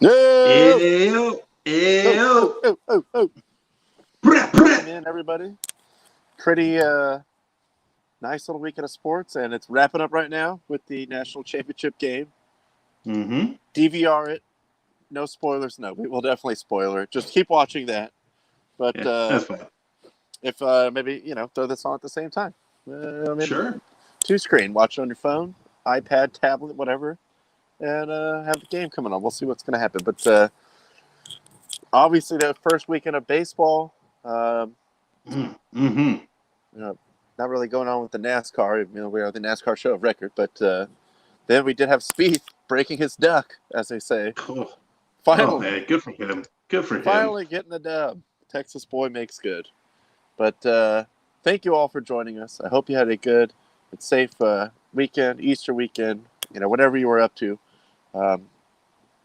No! Ew, Oh, oh, ew. oh, oh, oh. Brett, Welcome Brett. in, everybody. Pretty nice little weekend of sports, and it's wrapping up right now with the national championship game. Mm-hmm. DVR it. No spoilers. No, we will definitely spoiler it. Just keep watching that. But Yeah, that's fine. if maybe, throw this on at the same time. Maybe Sure. two screen. Watch it on your phone, iPad, tablet, whatever, and have the game coming on. We'll see what's going to happen. But obviously, the first weekend of baseball. Mm-hmm. You know, not really going on with the NASCAR. We are the NASCAR show of record, but then we did have Speith breaking his duck, as they say. Oh, oh, Finally, man, good for him. Good for him. finally getting the dub. Texas boy makes good. But thank you all for joining us. I hope you had a good and safe weekend, Easter weekend. Whatever you were up to.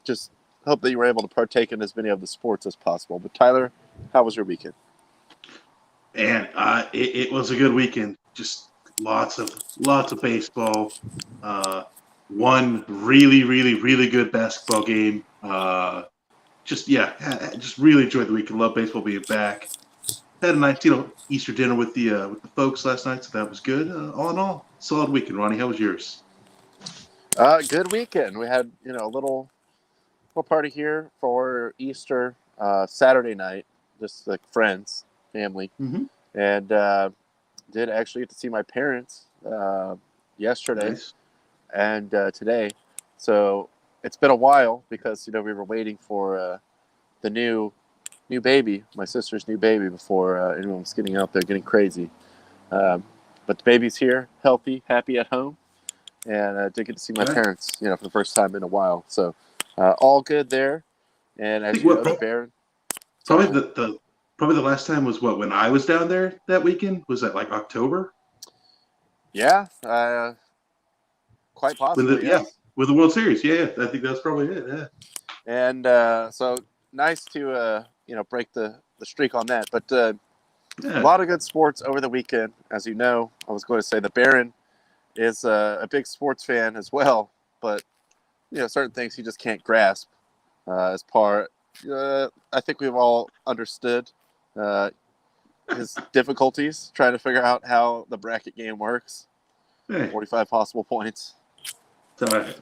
Just hope that you were able to partake in as many of the sports as possible. But Tyler, how was your weekend? And it was a good weekend. Just lots of baseball. One really good basketball game. Just really enjoyed the weekend. Love baseball being back. Had a nice, Easter dinner with the folks last night, so that was good. All in all, solid weekend. Ronnie, how was yours? Good weekend. We had a little party here for Easter Saturday night, just like friends, family, Mm-hmm. and did actually get to see my parents yesterday Nice. and today. So it's been a while because we were waiting for the new baby, my sister's new baby, before anyone was getting out there getting crazy. Um, but the baby's here, healthy, happy at home, and did get to see my Right. parents, for the first time in a while. So all good there. And I as think you know, the Baron. Sorry, probably go ahead. probably the last time was when I was down there that weekend. Was that like October? Yeah, quite When possibly, yes. with the World Series. Yeah, I think that's probably it. Yeah. And so nice to break the streak on that. But a Yeah. lot of good sports over the weekend, as you know. I was going to say the Baron is a big sports fan as well, but certain things he just can't grasp as part. I think we've all understood uh, his difficulties trying to figure out how the bracket game works. Hey, 45 possible points. it's all right.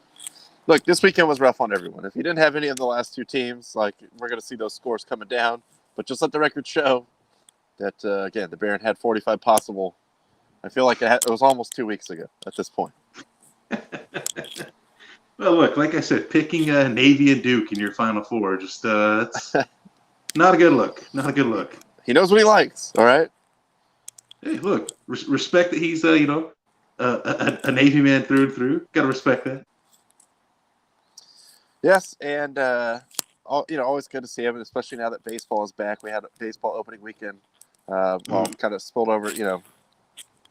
Look, this weekend was rough on everyone. If you didn't have any of the last two teams, we're going to see those scores coming down. But just let the record show that, again, the Baron had 45 possible. I feel like it was almost 2 weeks ago at this point. Well, look, like I said, picking Navy and Duke in your Final Four, just it's not a good look. Not a good look. He knows what he likes, all right? Hey, look, respect that he's a Navy man through and through. Got to respect that. Yes, and always good to see him, especially now that baseball is back. We had a baseball opening weekend. Kind of spilled over,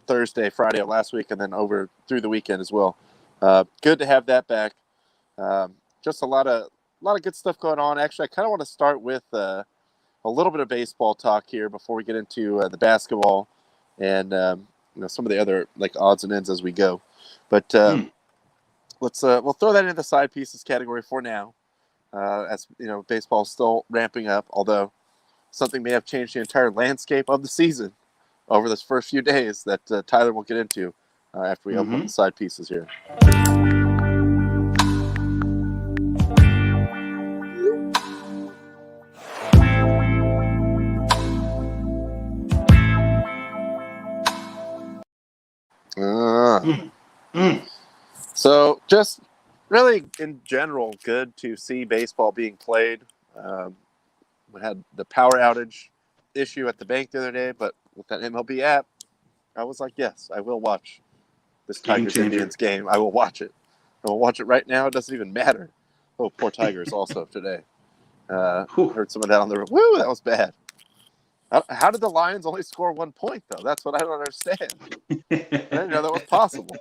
Thursday, Friday of last week, and then over through the weekend as well. Good to have that back. Just a lot of good stuff going on. Actually, I kind of want to start with a little bit of baseball talk here before we get into the basketball and some of the other odds and ends as we go. But we'll throw that into the side pieces category for now. As baseball is still ramping up, although something may have changed the entire landscape of the season over this first few days that Tyler will get into after we open up the side pieces here. So just really in general, good to see baseball being played. We had the power outage issue at the bank the other day, but with that MLB app, I was like, yes, I will watch this Game Tigers changer. Indians game. I will watch it. I will watch it right now. It doesn't even matter. Oh, poor Tigers also today. Heard some of that on the woo. That was bad. How did the Lions only score 1 point though? That's what I don't understand. I didn't know that was possible.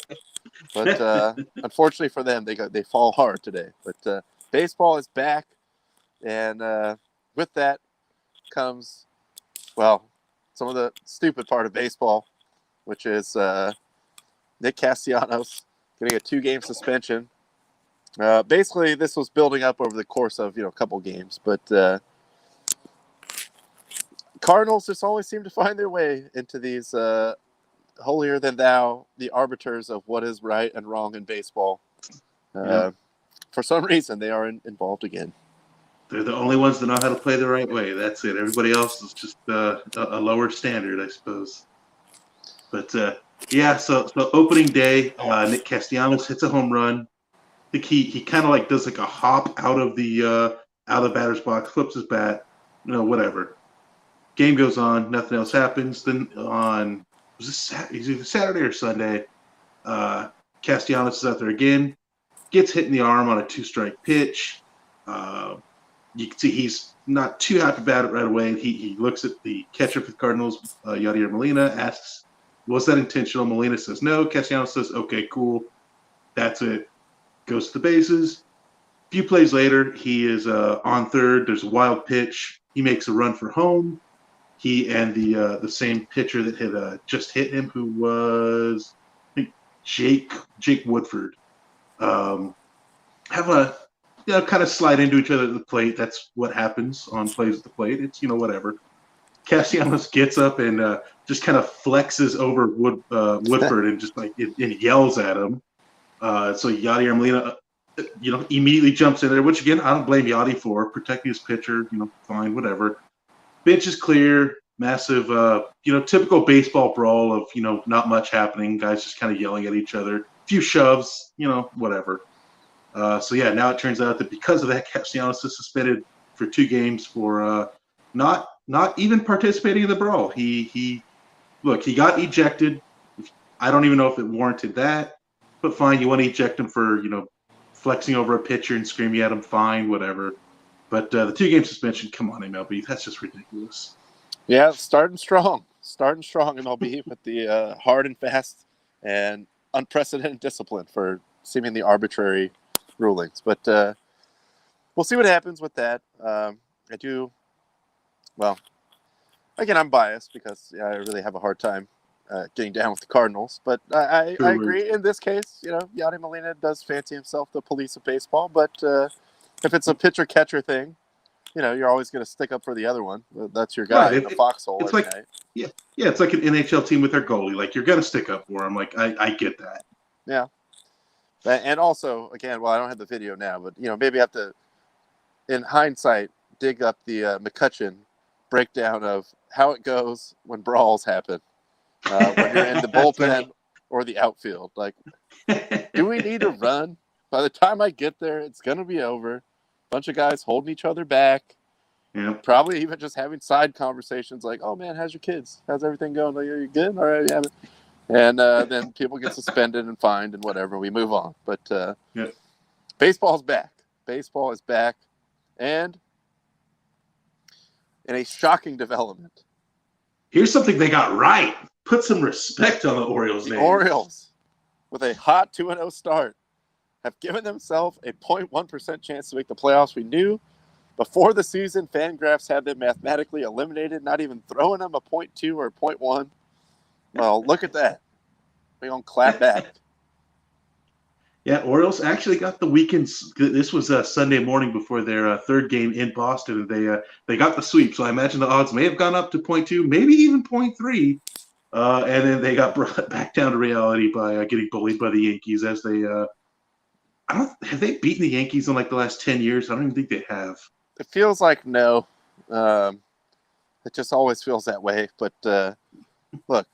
But unfortunately for them, they fall hard today. But baseball is back, and with that comes, well, some of the stupid part of baseball, which is Nick Castellanos getting a 2-game suspension Basically, this was building up over the course of a couple games, but Cardinals just always seem to find their way into these holier than thou, the arbiters of what is right and wrong in baseball. For some reason, they are involved again. They're the only ones that know how to play the right way. That's it. Everybody else is just a lower standard, I suppose. But so opening day, Nick Castellanos hits a home run. I think he kind of like does like a hop out of the batter's box, flips his bat, whatever. Game goes on, nothing else happens. Then on was either Saturday or Sunday, Castellanos is out there again, gets hit in the arm on a 2-strike pitch. You can see he's not too happy about it right away. He looks at the catcher for the Cardinals, Yadier Molina, asks, was that intentional? Molina says no. Castellanos says, okay, cool. That's it. Goes to the bases. A few plays later, he is on third. There's a wild pitch. He makes a run for home. He and the same pitcher that had just hit him, who was, I think, Jake Woodford, have a kind of slide into each other at the plate. That's what happens on plays at the plate. It's whatever. Castellanos gets up and just kind of flexes over Woodford and just and yells at him. So Yadier Molina, immediately jumps in there, which again I don't blame Yadi for protecting his pitcher. Fine, whatever. Bench is clear. Massive, typical baseball brawl of not much happening. Guys just kind of yelling at each other. A few shoves, whatever. Now it turns out that because of that, Castellanos is suspended for 2 games for not even participating in the brawl. He got ejected. I don't even know if it warranted that, but fine. You want to eject him for flexing over a pitcher and screaming at him. Fine, whatever. But the 2-game suspension, come on, MLB, that's just ridiculous. Yeah, starting strong MLB with the hard and fast and unprecedented discipline for seemingly arbitrary rulings. But we'll see what happens with that. I'm biased because I really have a hard time getting down with the Cardinals. But I agree in this case. Yadi Molina does fancy himself the police of baseball. But if it's a pitcher-catcher thing, you're always going to stick up for the other one. That's your guy in the foxhole. It's like, it's like an NHL team with their goalie. Like, you're going to stick up for him. Like, I get that. Yeah. And also, again, I don't have the video now, but, maybe I have to, in hindsight, dig up the McCutcheon breakdown of how it goes when brawls happen, when you're in the bullpen or the outfield. Like, do we need to run? By the time I get there, it's going to be over. Bunch of guys holding each other back. Yeah. Probably even just having side conversations like, oh, man, how's your kids? How's everything going? Are you good? All right, yeah. And then people get suspended and fined and whatever. We move on. But baseball's back. Baseball is back. And in a shocking development. Here's something they got right. Put some respect on the Orioles' name. The Orioles, with a hot 2-0 start, have given themselves a 0.1% chance to make the playoffs. We knew before the season, Fangraphs had them mathematically eliminated, not even throwing them a 0.2 or a 0.1. Well, look at that. We're going to clap back. Yeah, Orioles actually got the weekends. This was Sunday morning before their third game in Boston, and they got the sweep. So I imagine the odds may have gone up to 0.2, maybe even 0.3. And then they got brought back down to reality by getting bullied by the Yankees as they have they beaten the Yankees in like the last 10 years? I don't even think they have. It feels like no. It just always feels that way. But look,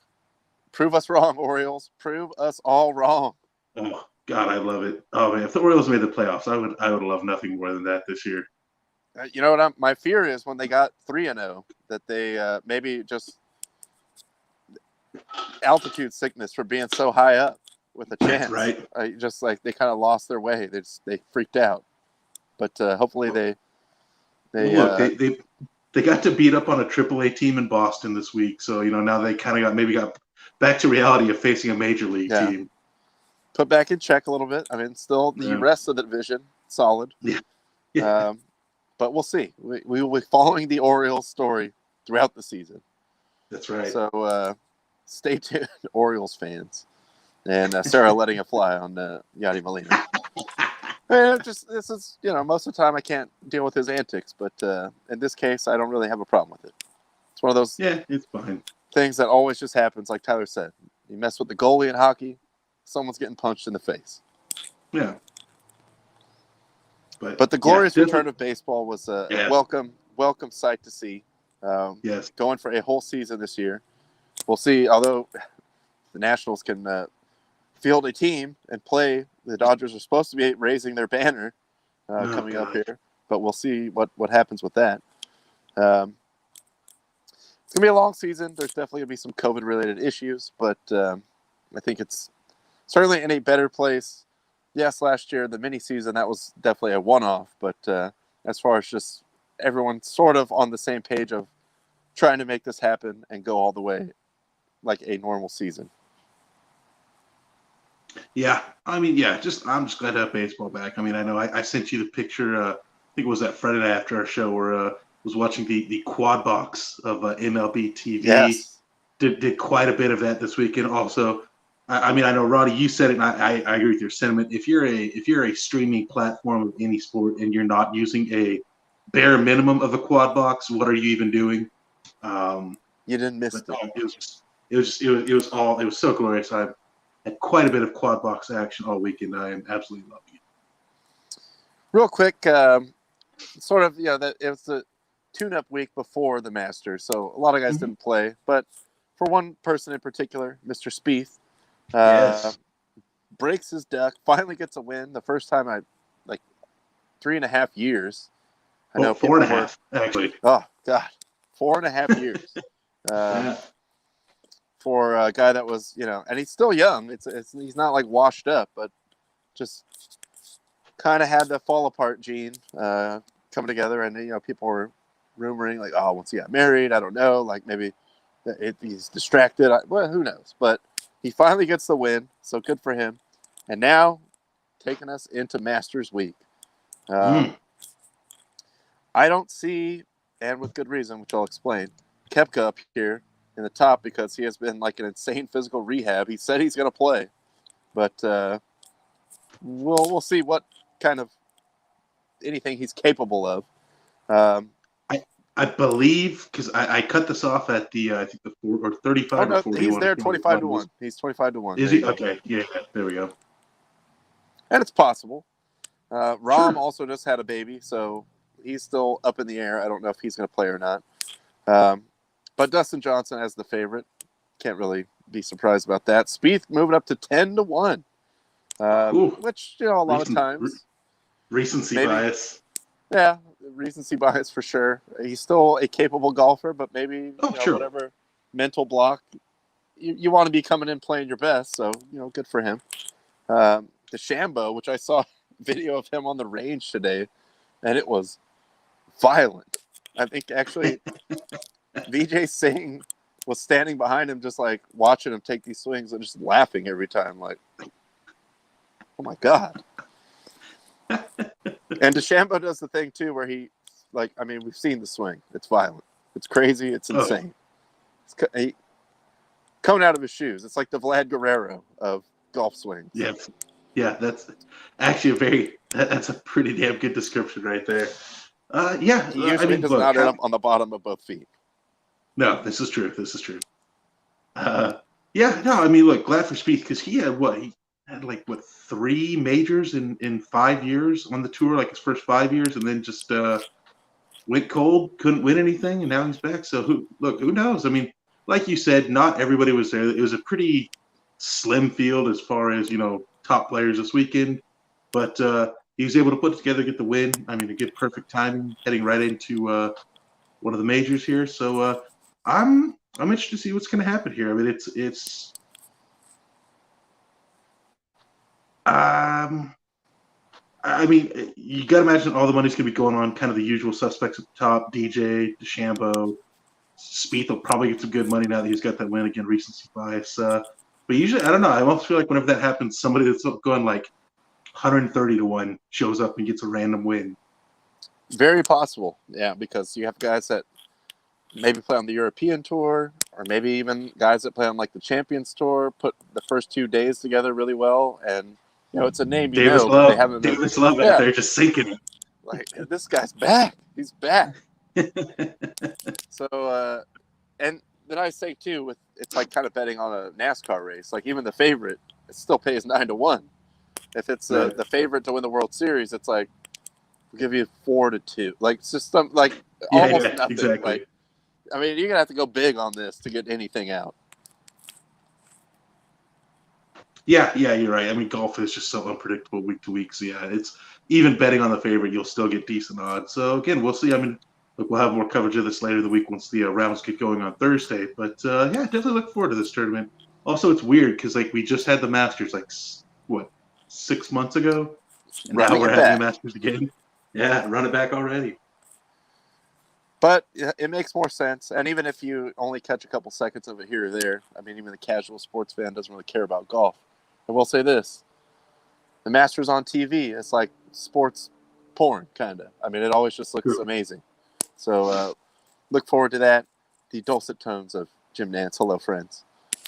prove us wrong, Orioles. Prove us all wrong. Oh God, I love it. Oh man, if the Orioles made the playoffs, I would love nothing more than that this year. You know what? My fear is when they got 3-0 that they maybe just altitude sickness for being so high up with a chance. That's right. Just like they kind of lost their way. They freaked out. But hopefully they got to beat up on a AAA team in Boston this week. So now they kind of got back to reality of facing a major league team. Put back in check a little bit. I mean, still the rest of the division solid. Yeah. But we'll see. We will be following the Orioles story throughout the season. That's right. So stay tuned, Orioles fans. And Sarah letting it fly on Yadi Molina. This is most of the time I can't deal with his antics, but in this case I don't really have a problem with it. It's one of those Yeah, it's fine. things that always just happens, like Tyler said. You mess with the goalie in hockey, someone's getting punched in the face. Yeah. But the glorious return of baseball was a welcome sight to see. Yes. Going for a whole season this year. We'll see, although the Nationals can field a team and play. The Dodgers are supposed to be raising their banner coming up here, but we'll see what happens with that. It's going to be a long season. There's definitely going to be some COVID-related issues, but I think it's certainly in a better place. Yes, last year, the mini season, that was definitely a one-off, but as far as just everyone sort of on the same page of trying to make this happen and go all the way like a normal season. Yeah, I mean, I'm just glad to have baseball back. I mean, I know I sent you the picture. I think it was that Friday night after our show where I was watching the quad box of MLB TV. Yes. Did quite a bit of that this weekend. Also, I mean, I know Roddy, you said it, and I agree with your sentiment. If you're a streaming platform of any sport and you're not using a bare minimum of a quad box, what are you even doing? You didn't miss it. It was so glorious. I had quite a bit of quad box action all weekend. I am absolutely loving it. Real quick, sort of, that it was the tune-up week before the Masters, so a lot of guys didn't play. But for one person in particular, Mr. Speith, breaks his duck, finally gets a win. The first time I 3.5 years. I know 4.5 actually. Oh God, 4.5 years. For a guy that was, and he's still young. He's not like washed up, but just kind of had the fall apart gene come together, and people were rumoring like, oh, once he got married, I don't know, like maybe he's distracted. Well, who knows? But he finally gets the win, so good for him. And now taking us into Masters Week. I don't see, and with good reason, which I'll explain, Koepka up here in the top because he has been like an insane physical rehab. He said he's going to play, but we'll see what kind of anything he's capable of. I believe because I cut this off at the I think the 4 or 35 or 41. He's there 25-1. He's 25-1. Is he? Okay, yeah, there we go. And it's possible. Rahm also just had a baby, so he's still up in the air. I don't know if he's going to play or not. But Dustin Johnson as the favorite. Can't really be surprised about that. Speith moving up to 10-1, which a lot of times recency bias. Yeah, recency bias for sure. He's still a capable golfer, but maybe whatever mental block you want to be coming in playing your best. So good for him. DeChambeau, which I saw video of him on the range today, and it was violent. I think actually Vijay Singh was standing behind him, just like watching him take these swings and just laughing every time, like, oh my God. And DeChambeau does the thing too where he, we've seen the swing. It's violent. It's crazy. It's insane. It's coming out of his shoes. It's like the Vlad Guerrero of golf swings. Yes. Yeah, that's actually that's a pretty damn good description right there. He usually does not end up on the bottom of both feet. No, this is true. Look, glad for Speith because he had He had 3 majors in 5 years on the tour, like his first 5 years, and then just went cold, couldn't win anything, and now he's back. So who knows? I mean, like you said, not everybody was there. It was a pretty slim field as far as top players this weekend, but he was able to put it together, get the win. I mean, to get perfect timing, heading right into one of the majors here. So I'm interested to see what's going to happen here. I mean, it's. I mean, you got to imagine all the money's going to be going on kind of the usual suspects at the top: DJ, DeChambeau, Speith will probably get some good money now that he's got that win again. Recency bias, but usually, I don't know. I almost feel like whenever that happens, somebody that's going 130-1 shows up and gets a random win. Very possible, yeah, because you have guys that maybe play on the European Tour, or maybe even guys that play on the Champions Tour, put the first 2 days together really well, and it's a name Davis but they Love. haven't been. Davis Love out there just sinking it. Like, this guy's back. He's back. So, and then I say too, it's like kind of betting on a NASCAR race. Like even the favorite, it still pays 9-1. If it's Right. the favorite to win the World Series, it's like we'll give you 4-2. Like it's just almost nothing. Exactly. Like, I mean, you're gonna have to go big on this to get anything out. Yeah, you're right. I mean, golf is just so unpredictable week to week. So yeah, it's even betting on the favorite, you'll still get decent odds. So again, we'll see. I mean, look, we'll have more coverage of this later in the week once the rounds get going on Thursday. But yeah, definitely look forward to this tournament. Also, it's weird because like we just had the Masters 6 months ago, and now we're having the Masters again. Yeah, run it back already. But it makes more sense. And even if you only catch a couple seconds of it here or there, I mean, even the casual sports fan doesn't really care about golf. I will say this. The Masters on TV, it's like sports porn, kind of. I mean, it always just looks amazing. So look forward to that. The dulcet tones of Jim Nantz. Hello, friends.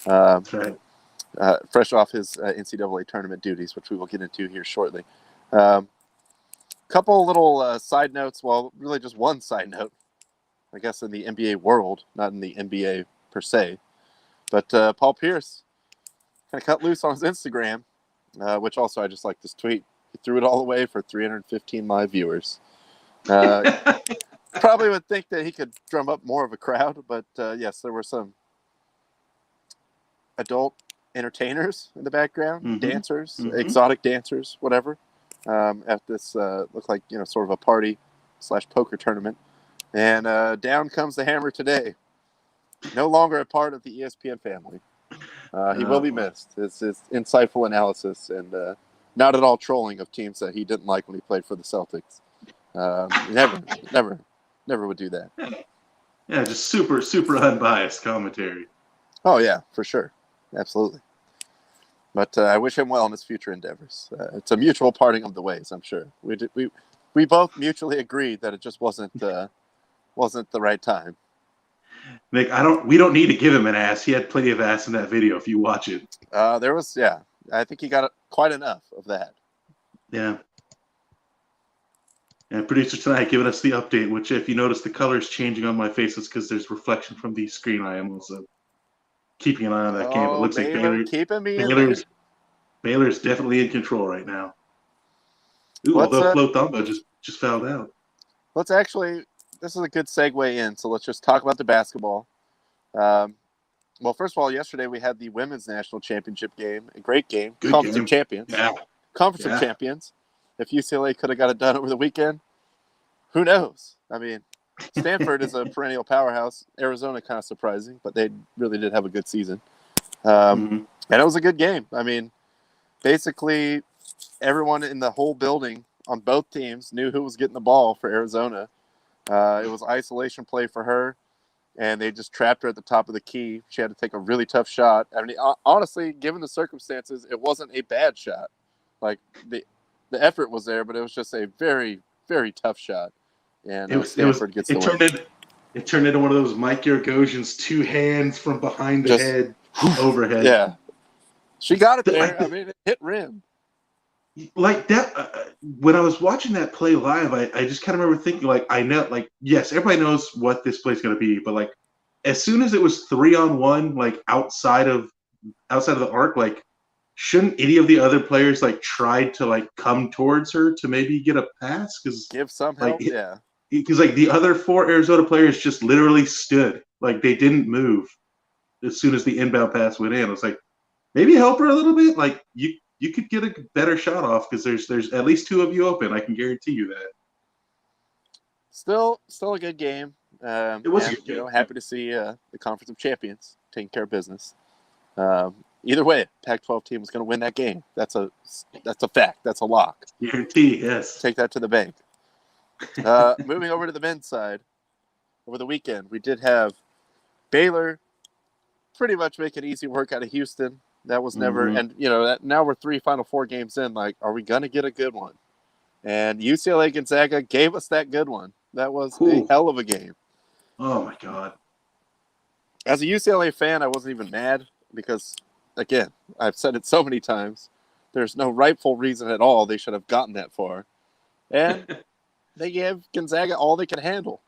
That's right. Fresh off his NCAA tournament duties, which we will get into here shortly. Couple little side notes. Well, really just one side note. I guess in the NBA world, not in the NBA per se. But Paul Pierce kind of cut loose on his Instagram, which also I just like this tweet. He threw it all away for 315 live viewers. Probably would think that he could drum up more of a crowd, but yes, there were some adult entertainers in the background, dancers, exotic dancers, whatever. At this looked like sort of a party / poker tournament. And down comes the hammer today. No longer a part of the ESPN family. He will be missed. His insightful analysis and not at all trolling of teams that he didn't like when he played for the Celtics. Never would do that. Yeah, just super, super unbiased commentary. Oh, yeah, for sure. Absolutely. But I wish him well in his future endeavors. It's a mutual parting of the ways, I'm sure. We both mutually agreed that it just wasn't the right time. Nick, we don't need to give him an ass. He had plenty of ass in that video if you watch it. There was, I think he got quite enough of that. Yeah. And producer tonight giving us the update, which if you notice the color is changing on my face, it's because there's reflection from the screen. I am also keeping an eye on that game. It looks like Baylor's definitely in control right now. Ooh, although Flo Thumba just fouled out. This is a good segue in, so let's just talk about the basketball. Well, first of all, yesterday we had the women's national championship game, a great game. Conference of Champions. Yeah. Conference of Champions. If UCLA could have got it done over the weekend, who knows? I mean, Stanford is a perennial powerhouse. Arizona kind of surprising, but they really did have a good season. And it was a good game. I mean, basically everyone in the whole building on both teams knew who was getting the ball for Arizona. It was isolation play for her, and they just trapped her at the top of the key. She had to take a really tough shot. I mean, honestly, given the circumstances, it wasn't a bad shot. Like, the effort was there, but it was just a very, very tough shot. And Stanford gets the win. It turned into one of those Mike Yergosian's two hands from behind the head, overhead. Yeah. She got it there. I mean, it hit rim. Like that, when I was watching that play live, I just kind of remember thinking, like, I know, like, yes, everybody knows what this play's going to be, but like, as soon as it was 3-on-1, like outside of the arc, like, shouldn't any of the other players like try to like come towards her to maybe get a pass? Because give some help, Because like the other 4 Arizona players just literally stood, like they didn't move as soon as the inbound pass went in. I was like, maybe help her a little bit, like you could get a better shot off because there's at least 2 of you open. I can guarantee you that. Still a good game. It was a good game. Happy to see the Conference of Champions taking care of business. Either way, Pac-12 team is going to win that game. That's a fact. That's a lock. Guarantee, yes. Take that to the bank. Moving over to the men's side, over the weekend, we did have Baylor pretty much make an easy work out of Houston. That was never, and now we're 3 Final Four games in. Like, are we going to get a good one? And UCLA Gonzaga gave us that good one. That was a hell of a game. Oh my God. As a UCLA fan, I wasn't even mad because, again, I've said it so many times. There's no rightful reason at all they should have gotten that far. And they gave Gonzaga all they could handle.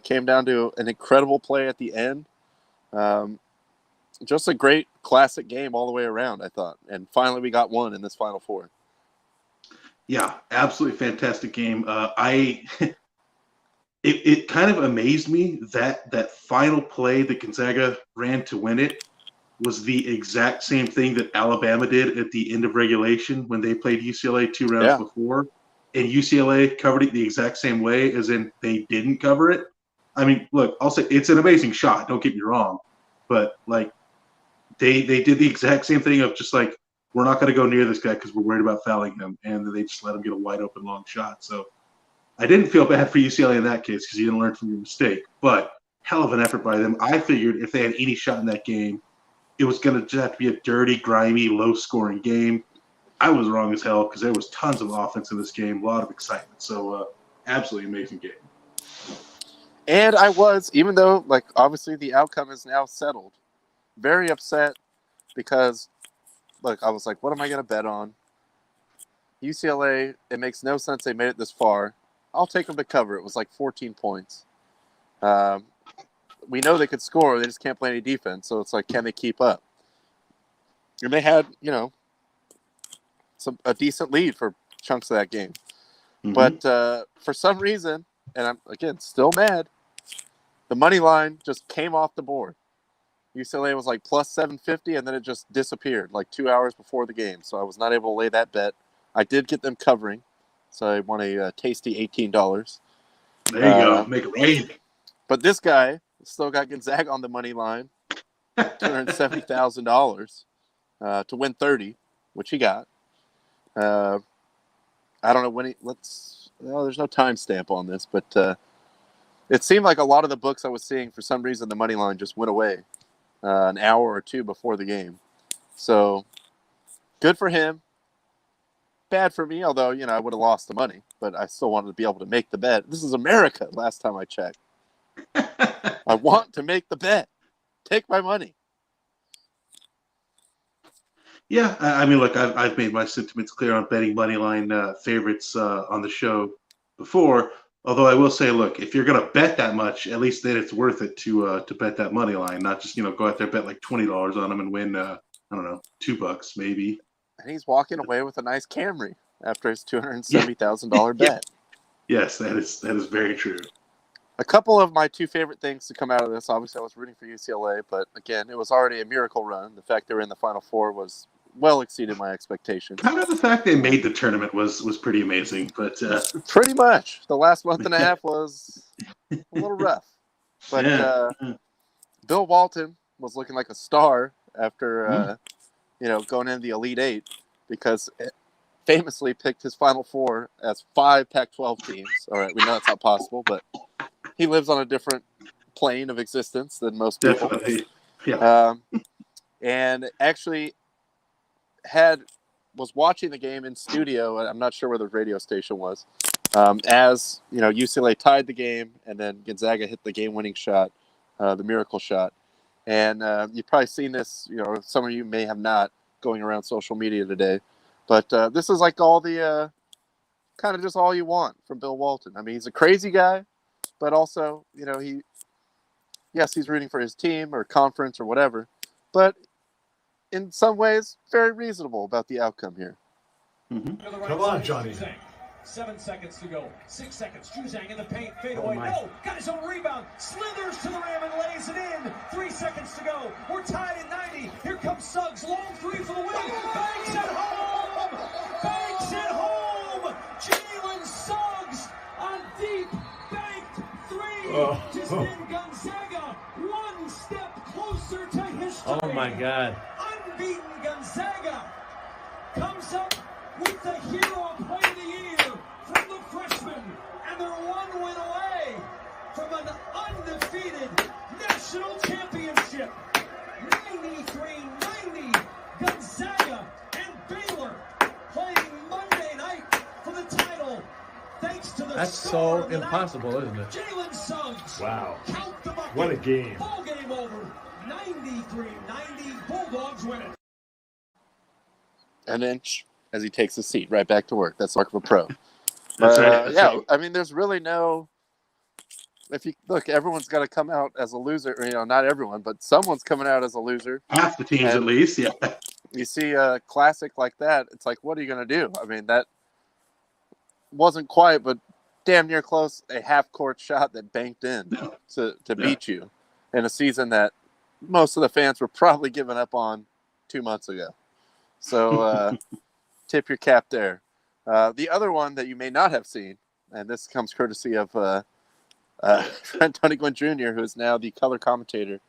Came down to an incredible play at the end. Just a great classic game all the way around, I thought. And finally we got one in this Final Four. Yeah, absolutely fantastic game. It kind of amazed me that final play that Gonzaga ran to win it was the exact same thing that Alabama did at the end of regulation when they played UCLA 2 rounds before. And UCLA covered it the exact same way, as in they didn't cover it. I mean, look, I'll say it's an amazing shot. Don't get me wrong. But, like, they did the exact same thing of just like, we're not going to go near this guy because we're worried about fouling him. And they just let him get a wide open long shot. So I didn't feel bad for UCLA in that case because you didn't learn from your mistake. But hell of an effort by them. I figured if they had any shot in that game, it was going to just have to be a dirty, grimy, low-scoring game. I was wrong as hell because there was tons of offense in this game, a lot of excitement. So absolutely amazing game. And I was, even though, like, obviously the outcome is now settled, very upset because, look, I was like, what am I going to bet on? UCLA, it makes no sense they made it this far. I'll take them to cover. It was like 14 points. We know they could score. They just can't play any defense. So it's like, can they keep up? And they had, you know, a decent lead for chunks of that game. Mm-hmm. But for some reason, and I'm, again, still mad, the money line just came off the board. UCLA was like plus 750, and then it just disappeared like 2 hours before the game. So I was not able to lay that bet. I did get them covering, so I won a tasty $18. There you go. Make it rain. But this guy still got Gonzaga on the money line, $270,000 to win 30, which he got. I don't know when there's no timestamp on this, but it seemed like a lot of the books I was seeing, for some reason, the money line just went away an hour or two before the game. So good for him. Bad for me, although, you know, I would have lost the money, but I still wanted to be able to make the bet. This is America, last time I checked. I want to make the bet. Take my money. Yeah, I mean, look, I've made my sentiments clear on betting moneyline favorites on the show before. Although I will say, look, if you're going to bet that much, at least then it's worth it to bet that money line, not just, you know, go out there, bet like $20 on them and win, I don't know, $2 maybe. And he's walking away with a nice Camry after his $270,000 bet. Yes, that is very true. A couple of my two favorite things to come out of this, obviously I was rooting for UCLA, but again, it was already a miracle run. The fact they were in the Final Four was well exceeded my expectations. Kind of the fact they made the tournament was pretty amazing, but pretty much. The last month and a half was a little rough. But Bill Walton was looking like a star after you know, going into the Elite Eight, because it famously picked his Final Four as 5 Pac-12 teams. All right, we know that's not possible, but he lives on a different plane of existence than most people. Definitely. Yeah. And actually was watching the game in studio. I'm not sure where the radio station was. As, you know, UCLA tied the game, and then Gonzaga hit the game-winning shot, the miracle shot. And you've probably seen this, you know, some of you may have not, going around social media today. But this is like all the kind of just all you want from Bill Walton. I mean, he's a crazy guy, but also, you know, he's rooting for his team or conference or whatever. But in some ways, very reasonable about the outcome here. Mm-hmm. Come on, Johnny. 7 seconds to go. 6 seconds. Juzang in the paint. Fade away. No. Got his own rebound. Slithers to the rim and lays it in. 3 seconds to go. We're tied at 90. Here comes Suggs. Long three for the win. Banks it home. Banks it home. Jalen Suggs on deep banked three to send Gonzaga one step closer to history. Oh, my God. Unbeaten Gonzaga comes up with the hero play of the year from the freshman, and they're one win away from an undefeated national championship. 93-90, Gonzaga and Baylor playing Monday night for the title. Thanks to the That's so impossible, isn't it? Jalen Suggs. Wow. Count the bucket. What a game. Ball game over. 93-90, Bulldogs win it. And then as he takes his seat right back to work. That's the mark of a pro. That's right. That's right. I mean, there's really no. If you look, everyone's got to come out as a loser. Not everyone, but someone's coming out as a loser. Half the teams, And at least. Yeah. you see a classic like that, it's like, what are you going to do? I mean, that wasn't quite, but damn near close. A half-court shot that banked in to beat you in a season that most of the fans were probably giving up on 2 months ago. So tip your cap there. The other one that you may not have seen, and this comes courtesy of friend Tony Gwynn Jr., who is now the color commentator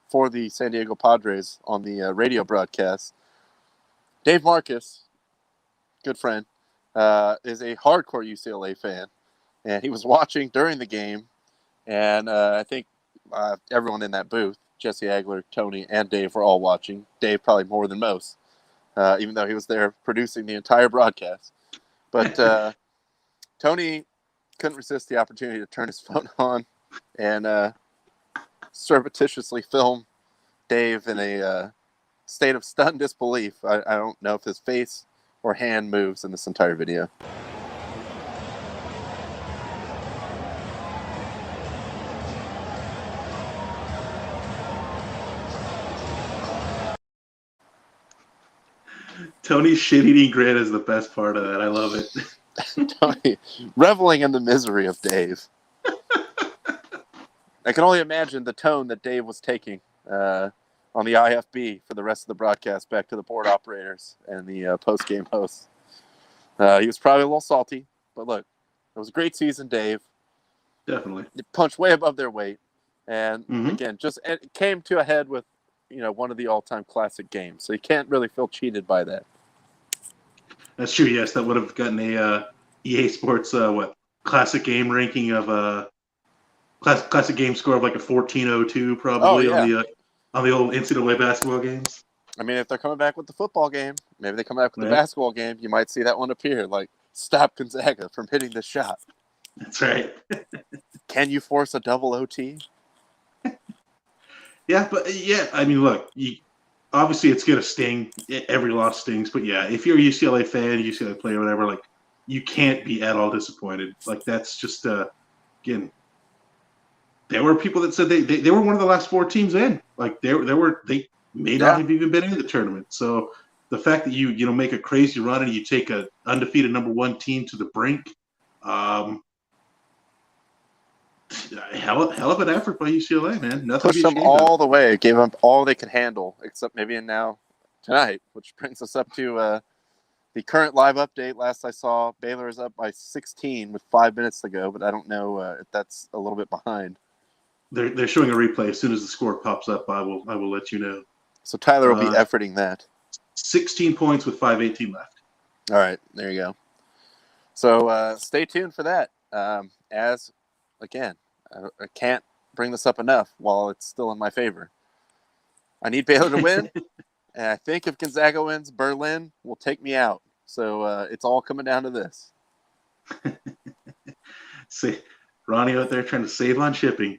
for the San Diego Padres on the radio broadcast. Dave Marcus, good friend, is a hardcore UCLA fan, and he was watching during the game, and I think everyone in that booth, Jesse Agler, Tony, and Dave were all watching. Dave probably more than most, even though he was there producing the entire broadcast. But Tony couldn't resist the opportunity to turn his phone on and surreptitiously film Dave in a state of stunned disbelief. I don't know if his face or hand moves in this entire video. Tony's shit-eating grin is the best part of that. I love it. Tony reveling in the misery of Dave. I can only imagine the tone that Dave was taking on the IFB for the rest of the broadcast back to the board operators and the post-game hosts. He was probably a little salty, but look, it was a great season, Dave. Definitely. They punched way above their weight, and again, it came to a head with one of the all-time classic games. So you can't really feel cheated by that. That's true. Yes, that would have gotten a EA Sports classic game ranking of classic game score of like a 1402 probably on the old NCAA basketball games. I mean, if they're coming back with the football game, maybe they come back with the basketball game, you might see that one appear. Like, stop Gonzaga from hitting this shot. That's right. Can you force a double OT? Yeah, but I mean, look, obviously it's going to sting. Every loss stings, but yeah, if you're a UCLA fan, UCLA player, whatever, like, you can't be at all disappointed. Like, that's just again, there were people that said they were one of the last 4 teams in. Like, they may not have even been in the tournament. So the fact that you make a crazy run and you take a undefeated number 1 team to the brink, hell of an effort by UCLA, man. Nothing pushed them all the way, gave them all they could handle, except maybe now tonight, which brings us up to the current live update. Last I saw, Baylor is up by 16 with 5 minutes to go, but I don't know if that's a little bit behind. They're showing a replay. As soon as the score pops up, I will let you know. So Tyler will be efforting that. 16 points with 5:18 left. All right, there you go. So stay tuned for that. As again, I can't bring this up enough while it's still in my favor. I need Baylor to win, and I think if Gonzaga wins, Berlin will take me out. So it's all coming down to this. See, Ronnie out there trying to save on shipping.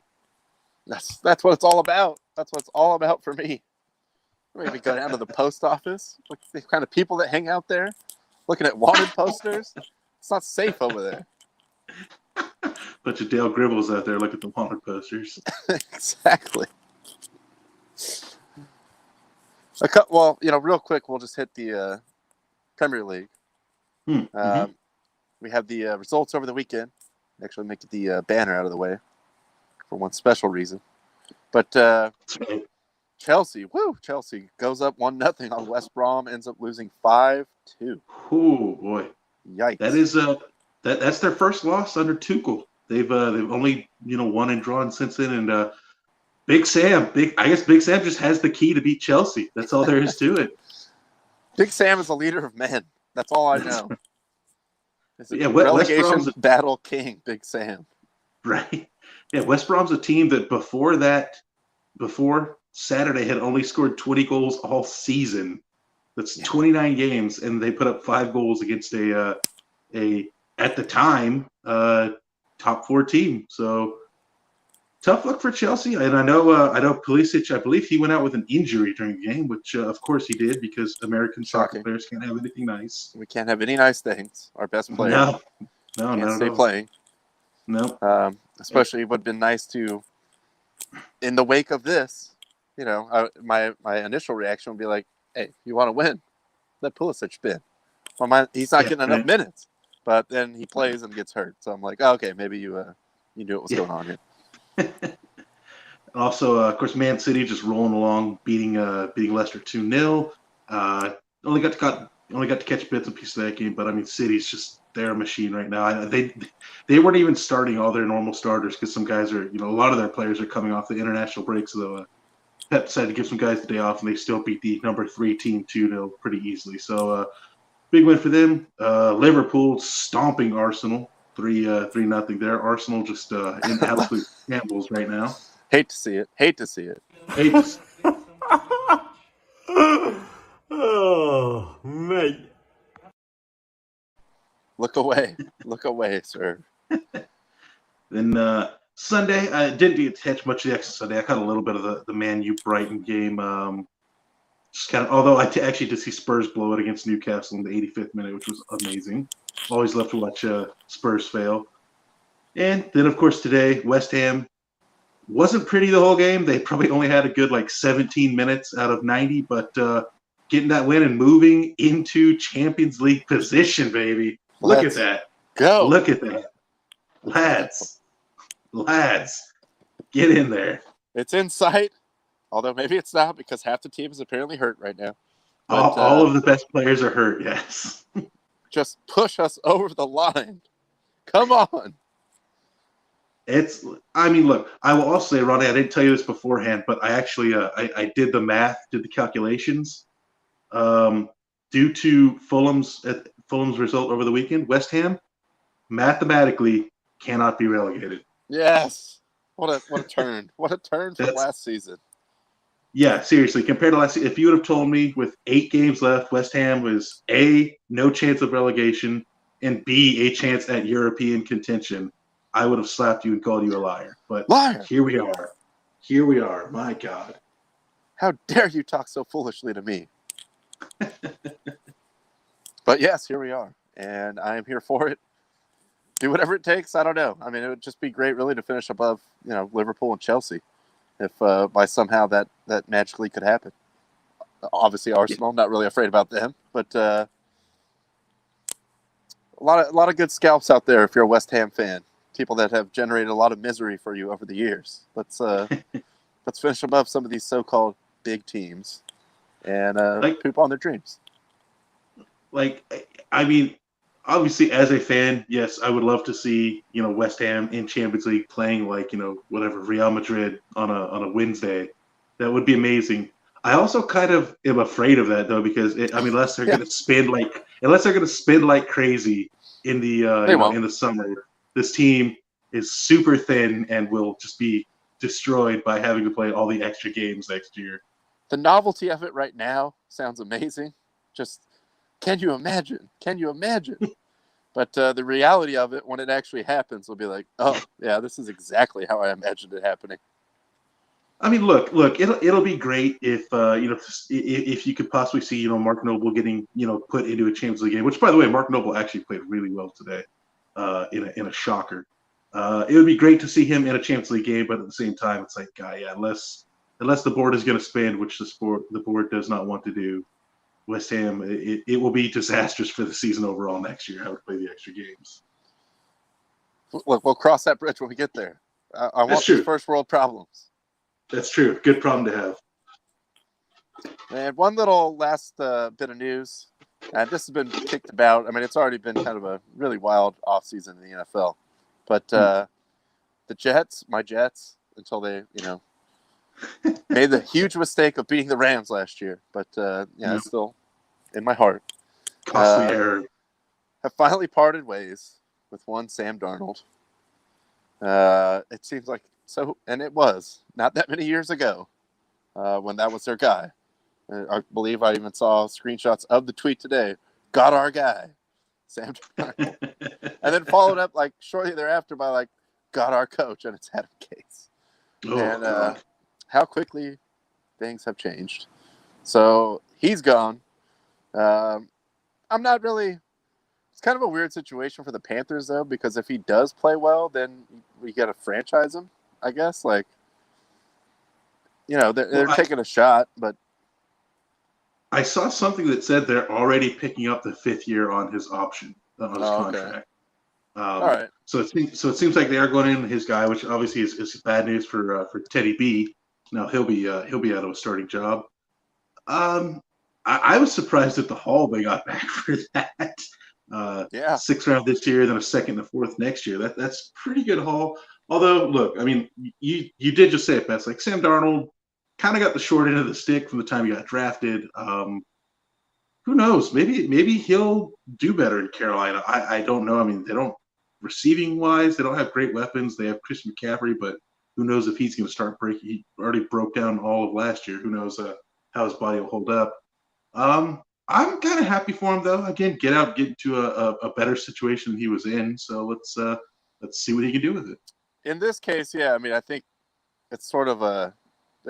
That's what it's all about. That's what it's all about for me. Maybe go down to the post office. Look at the kind of people that hang out there, looking at wanted posters. It's not safe over there. Bunch of Dale Gribbles out there looking at the wanted posters. Exactly. Well, real quick, we'll just hit the Premier League. We have the results over the weekend. Actually, make the banner out of the way for one special reason. But Chelsea goes up 1-0 on West Brom, ends up losing 5-2. Oh boy, yikes! That is that's their first loss under Tuchel. They've only won and drawn since then, and Big Sam just has the key to beat Chelsea. That's all there is to it. Big Sam is a leader of men. That's all I know. Yeah, relegation battle king, Big Sam. Right. Yeah, West Brom's a team that before Saturday had only scored 20 goals all season. That's 29 games, and they put up 5 goals against a at the time top 4 team. So tough luck for Chelsea. And I know Pulisic, I believe he went out with an injury during the game, which of course he did because American soccer players can't have anything nice. We can't have any nice things. Our best player No, can't not stay at all. playing. No. Especially it would have been nice to, in the wake of this, my initial reaction would be like, hey, you want to win? Let Pulisic spin. Well, he's not getting enough minutes. But then he plays and gets hurt. So I'm like, oh, okay, maybe you knew what was going on here. Also, of course, Man City just rolling along, beating Leicester 2-0. Only got to catch bits and pieces of that game, but I mean, City's just they're a machine right now. They weren't even starting all their normal starters because some guys are, a lot of their players are coming off the international break. So Pep decided to give some guys the day off, and they still beat the number 3 team 2-0 pretty easily. So big win for them. Liverpool stomping Arsenal 3-0 there. Arsenal just in absolute shambles right now. Hate to see it. Oh, mate. Look away, sir. Then Sunday, I didn't get to catch much of the action Sunday. I caught a little bit of the Man U Brighton game. Just kind of, although I actually did see Spurs blow it against Newcastle in the 85th minute, which was amazing. Always love to watch Spurs fail. And then, of course, today, West Ham wasn't pretty the whole game. They probably only had a good 17 minutes out of 90, but getting that win and moving into Champions League position, baby. Look at that. Go. Look at that. Lads, get in there. It's in sight, although maybe it's not because half the team is apparently hurt right now. But, all of the best players are hurt, yes. Just push us over the line. Come on. Look, I will also say, Ronnie, I didn't tell you this beforehand, but I actually I did the math, did the calculations. Due to Fulham's result over the weekend, West Ham mathematically cannot be relegated. Yes. What a turn. What a turn from last season. Yeah, seriously, compared to last season, if you would have told me with 8 games left, West Ham was A, no chance of relegation, and B, a chance at European contention, I would have slapped you and called you a liar. But Here we are. Here we are. My God. How dare you talk so foolishly to me? But yes, here we are. And I am here for it. Do whatever it takes. I don't know. I mean, it would just be great really to finish above, Liverpool and Chelsea. If by somehow that magically could happen. Obviously, Arsenal, not really afraid about them. But a lot of good scalps out there if you're a West Ham fan. People that have generated a lot of misery for you over the years. Let's finish above some of these so-called big teams and poop on their dreams. Obviously, as a fan, yes, I would love to see West Ham in Champions League playing whatever Real Madrid on a Wednesday. That would be amazing. I also kind of am afraid of that though because unless they're going to spin like crazy in the in the summer, this team is super thin and will just be destroyed by having to play all the extra games next year. The novelty of it right now sounds amazing. Just can you imagine? But the reality of it, when it actually happens, will be like, oh, yeah, this is exactly how I imagined it happening. I mean, look, it'll be great if if you could possibly see Mark Noble getting put into a Champions League game. Which, by the way, Mark Noble actually played really well today, in a shocker. It would be great to see him in a Champions League game, but at the same time, it's like, unless the board is going to spend, which the board does not want to do. West Ham, it will be disastrous for the season overall next year. How to play the extra games. Look, we'll cross that bridge when we get there. I want these first world problems. That's true. Good problem to have. And one little last bit of news. And this has been kicked about. I mean, it's already been kind of a really wild offseason in the NFL. But the Jets, my Jets, until they, made the huge mistake of beating the Rams last year, but it's still in my heart. Costly error. Have finally parted ways with one Sam Darnold. It seems like so, and it was not that many years ago when that was their guy. I believe I even saw screenshots of the tweet today. Got our guy, Sam Darnold, and then followed up shortly thereafter by got our coach, and it's Adam Case. Oh, and God. how quickly things have changed. So he's gone. I'm not really. It's kind of a weird situation for the Panthers, though, because if he does play well, then we got to franchise him, I guess. Like, they're taking a shot, but I saw something that said they're already picking up the 5th year on his option, on his okay. contract. All right. So it seems like they are going in his guy, which obviously is bad news for Teddy B. Now he'll be out of a starting job. I was surprised at the haul they got back for that. Yeah. 6th round this year, then a 2nd and a 4th next year. That's pretty good haul. Although, look, I mean, you did just say it best. Like Sam Darnold kind of got the short end of the stick from the time he got drafted. Who knows? Maybe he'll do better in Carolina. I don't know. I mean, they don't receiving wise, they don't have great weapons. They have Chris McCaffrey, but who knows if he's going to start breaking? He already broke down all of last year. Who knows how his body will hold up? I'm kind of happy for him though. Again, get into a better situation than he was in. So let's see what he can do with it. In this case, yeah, I mean, I think it's sort of a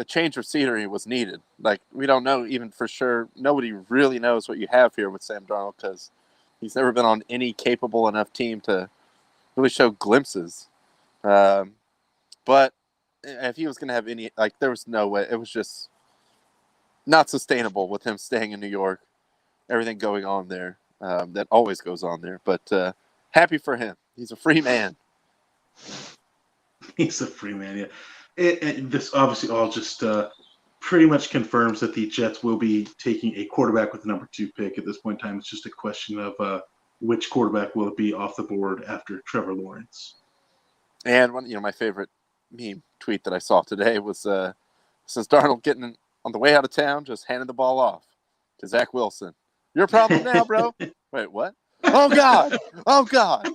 change of scenery was needed. Like, we don't know even for sure. Nobody really knows what you have here with Sam Darnold because he's never been on any capable enough team to really show glimpses. But if he was going to have any, like, there was no way. It was just not sustainable with him staying in New York, everything going on there. That always goes on there. But happy for him. He's a free man. He's a free man, yeah. This obviously all just pretty much confirms that the Jets will be taking a quarterback with the number 2 pick. At this point in time, it's just a question of which quarterback will it be off the board after Trevor Lawrence. And one, my favorite meme tweet that I saw today was says Darnold getting on the way out of town, just handing the ball off to Zach Wilson. Your problem now, bro. Wait, what? Oh God! Oh God!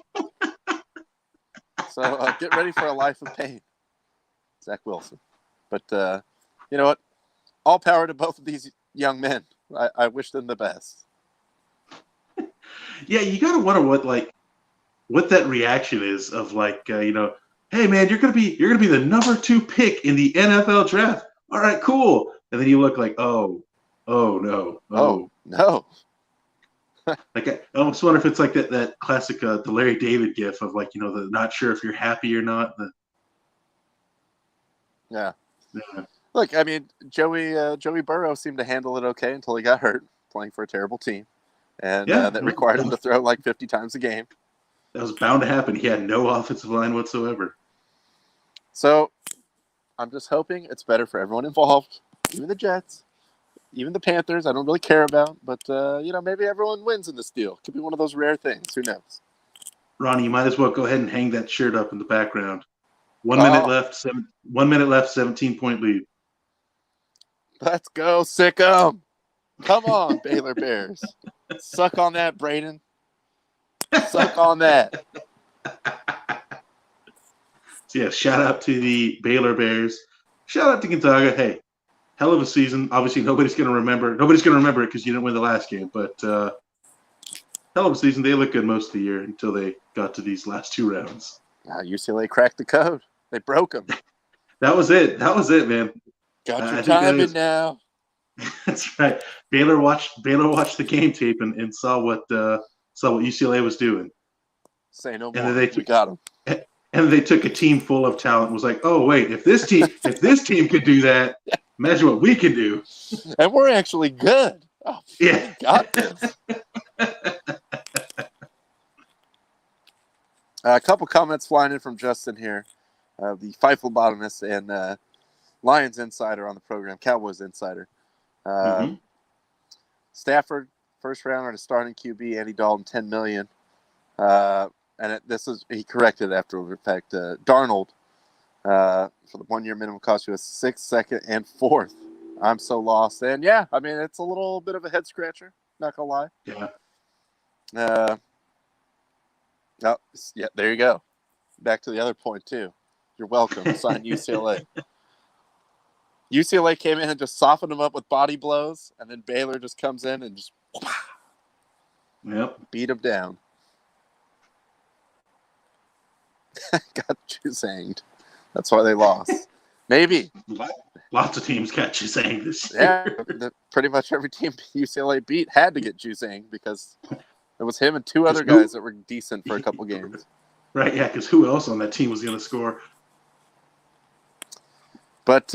So get ready for a life of pain, Zach Wilson. But you know what? All power to both of these young men. I wish them the best. Yeah, you gotta wonder what that reaction is of hey man, you're gonna be the number 2 pick in the NFL draft. All right, cool. And then you look like, oh no. No. Like I almost wonder if it's like that classic the Larry David gif of the not sure if you're happy or not. Yeah. Look, I mean, Joey Burrow seemed to handle it okay until he got hurt playing for a terrible team, and that required him to throw like 50 times a game. That was bound to happen. He had no offensive line whatsoever. So I'm just hoping it's better for everyone involved, even the Jets, even the Panthers. I don't really care about, but maybe everyone wins in this deal. Could be one of those rare things. Who knows? Ronnie, you might as well go ahead and hang that shirt up in the background. 1 minute left. 1 minute left. 17-point lead. Let's go, sick 'em. Come on, Baylor Bears. Suck on that, Braden. Suck on that. So yeah, shout out to the Baylor Bears. Shout out to Gonzaga. Hey, hell of a season. Obviously, nobody's going to remember it because you didn't win the last game. But hell of a season. They looked good most of the year until they got to these last 2 rounds. UCLA cracked the code. They broke them. That was it, man. Got your timing now. That's right. Baylor watched the game tape and saw what UCLA was doing. Say no more. We got them. And they took a team full of talent and was like, oh wait, if this team could do that, imagine what we could do. And we're actually good. Oh yeah, got this. A couple comments flying in from Justin here, the Fifel botanist and Lions insider on the program, Cowboys insider. Stafford, first rounder to starting QB, Andy Dalton, $10 million. And he corrected after the fact. Darnold, for the 1 year minimum cost you a 6th, 2nd, and 4th. I'm so lost. And yeah, I mean, it's a little bit of a head scratcher, not gonna lie. Yeah. Yeah, there you go. Back to the other point too. You're welcome. Sign UCLA. UCLA came in and just softened them up with body blows, and then Baylor just comes in and just beat them down. Got you zanged. That's why they lost. Maybe. Lots of teams got Juzang this year. Yeah, pretty much every team UCLA beat had to get Juzang because it was him and two other guys that were decent for a couple games. Right, yeah, because who else on that team was going to score? But,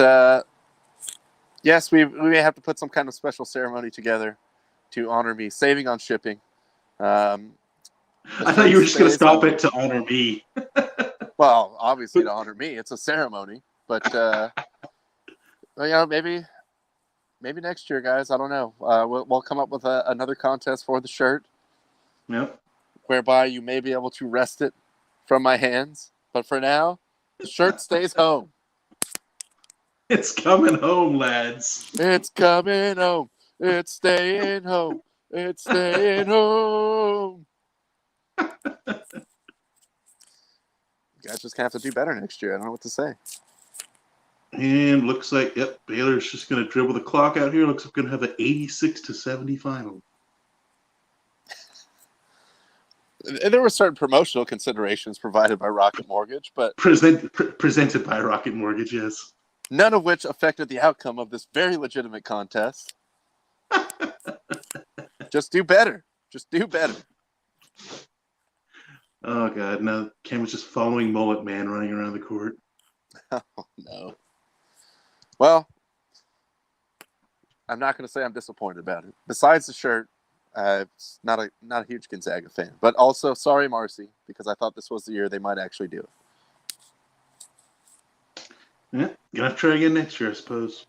yes, we may have to put some kind of special ceremony together to honor me, saving on shipping. I thought you were just going to stop it to honor me. Well, obviously to honor me. It's a ceremony. But, maybe next year, guys. I don't know. We'll come up with another contest for the shirt. Yep. Whereby you may be able to wrest it from my hands. But for now, the shirt stays home. It's coming home, lads. It's coming home. It's staying home. It's staying home. You guys just have to do better next year. I don't know what to say. And looks like, Baylor's just going to dribble the clock out here. Looks like we're going to have an 86-70 final. There were certain promotional considerations provided by Rocket Mortgage, but presented by Rocket Mortgage, yes. None of which affected the outcome of this very legitimate contest. Just do better. Just do better. Oh, God. Now Cameron's just following Mullet Man running around the court. Oh, no. Well, I'm not going to say I'm disappointed about it. Besides the shirt, not a huge Gonzaga fan. But also, sorry, Marcy, because I thought this was the year they might actually do it. Yeah, gonna have to try again next year, I suppose.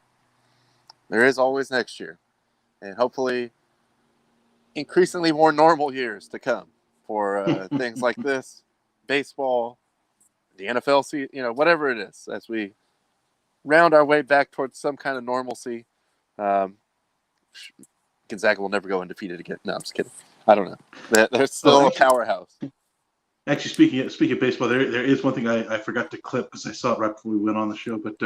There is always next year. And hopefully increasingly more normal years to come for things like this, baseball, the NFL, whatever it is, as we round our way back towards some kind of normalcy. Gonzaga will never go undefeated again. No, I'm just kidding. I don't know. They're still a powerhouse. Actually, speaking of baseball, there is one thing I forgot to clip because I saw it right before we went on the show. But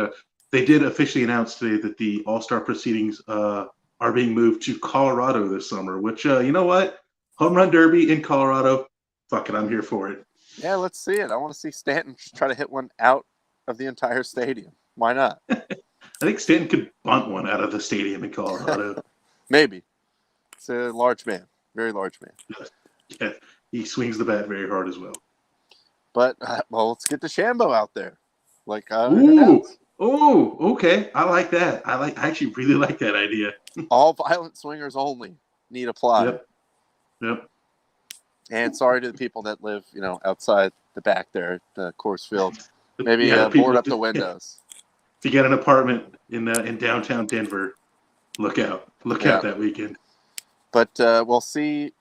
they did officially announce today that the All-Star proceedings are being moved to Colorado this summer. Which you know what, home run derby in Colorado. Fuck it, I'm here for it. Yeah, let's see it. I want to see Stanton try to hit one out of the entire stadium. Why not? I think Stanton could bunt one out of the stadium in Colorado. Maybe. It's a large man, very large man. Yeah. He swings the bat very hard as well. But, let's get the Shambo out there. Okay. I like that. I actually really like that idea. All violent swingers only need apply. Yep. And sorry to the people that live, outside the back there at the course field. Maybe people board up the windows. If you get an apartment in downtown Denver, look out. Look out that weekend. But we'll see.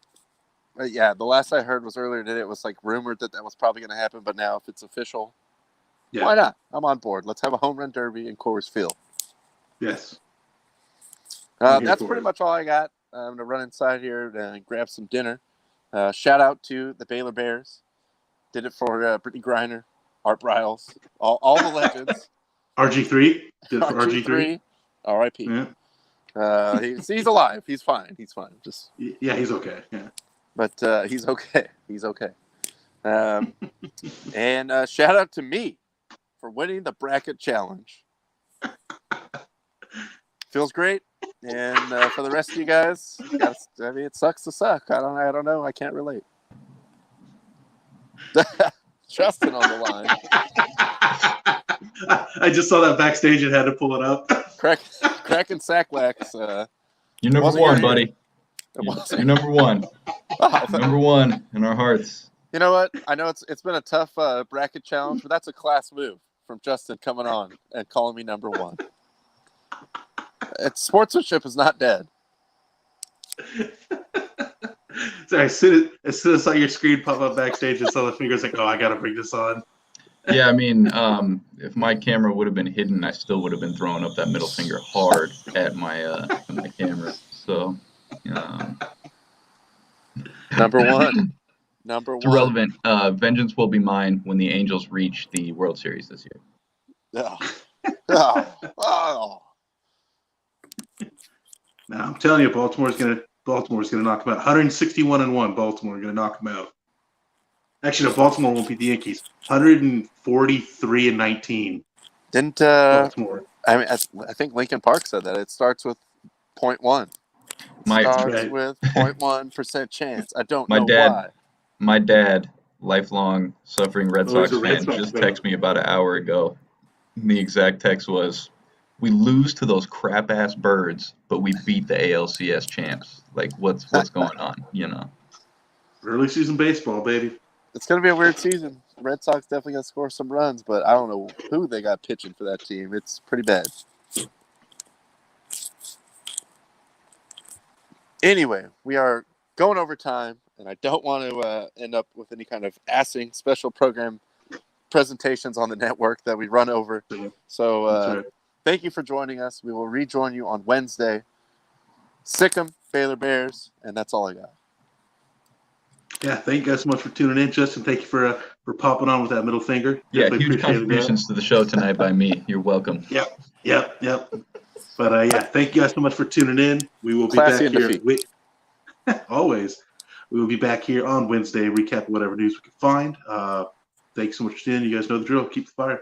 The last I heard was earlier today. It was rumored that was probably going to happen, but now if it's official, why not? I'm on board. Let's have a home run derby in Coors Field. Yes. That's pretty much all I got. I'm going to run inside here and grab some dinner. Shout out to the Baylor Bears. Did it for Brittany Griner, Art Briles, all the legends. RG3. Did it for RG3. R.I.P. Yeah. He's alive. He's fine. He's okay. Yeah. But he's okay. He's okay. And shout out to me for winning the bracket challenge. Feels great. And for the rest of you guys, it sucks to suck. I don't know. I can't relate. Justin on the line. I just saw that backstage and had to pull it up. Cracking Sacklax. You're number one, buddy. You're number one. Wow. Number one in our hearts. You know what? I know it's been a tough bracket challenge, but that's a class move from Justin coming on and calling me number one. Sportsmanship is not dead. Sorry, as soon as I saw your screen pop up backstage and saw the fingers, I got to bring this on. Yeah, I mean, if my camera would have been hidden, I still would have been throwing up that middle finger hard at my camera. So, number one. It's irrelevant. Vengeance will be mine when the Angels reach the World Series this year. Oh. Now I'm telling you, Baltimore's gonna knock them out. 161-1. Baltimore gonna knock them out. Actually, no, Baltimore won't beat the Yankees. 143-19. Didn't Baltimore. I mean, I think Lincoln Park said that it starts with 0.1. My Starts Right. with 0.1% chance. I don't my know dad, why. my dad, lifelong suffering Red Oh, he's Sox a Red fan, Sox just fan. texted me about an hour ago. And the exact text was, "We lose to those crap ass birds, but we beat the ALCS champs. Like, what's going on? You know." Early season baseball, baby. It's going to be a weird season. Red Sox definitely going to score some runs, but I don't know who they got pitching for that team. It's pretty bad. Anyway, we are going over time, and I don't want to end up with any kind of assing special program presentations on the network that we run over. So That's right. thank you for joining us. We will rejoin you on Wednesday. Sick 'em, Baylor Bears, and that's all I got. Yeah, thank you guys so much for tuning in, Justin. Thank you for popping on with that middle finger. Yeah, Definitely huge appreciate contributions to the show tonight by me. You're welcome. Yep. But yeah, thank you guys so much for tuning in. We will be Classy back in here. defeat. Always. We will be back here on Wednesday, recap whatever news we can find. Thanks so much for tuning in. You guys know the drill. Keep the fire.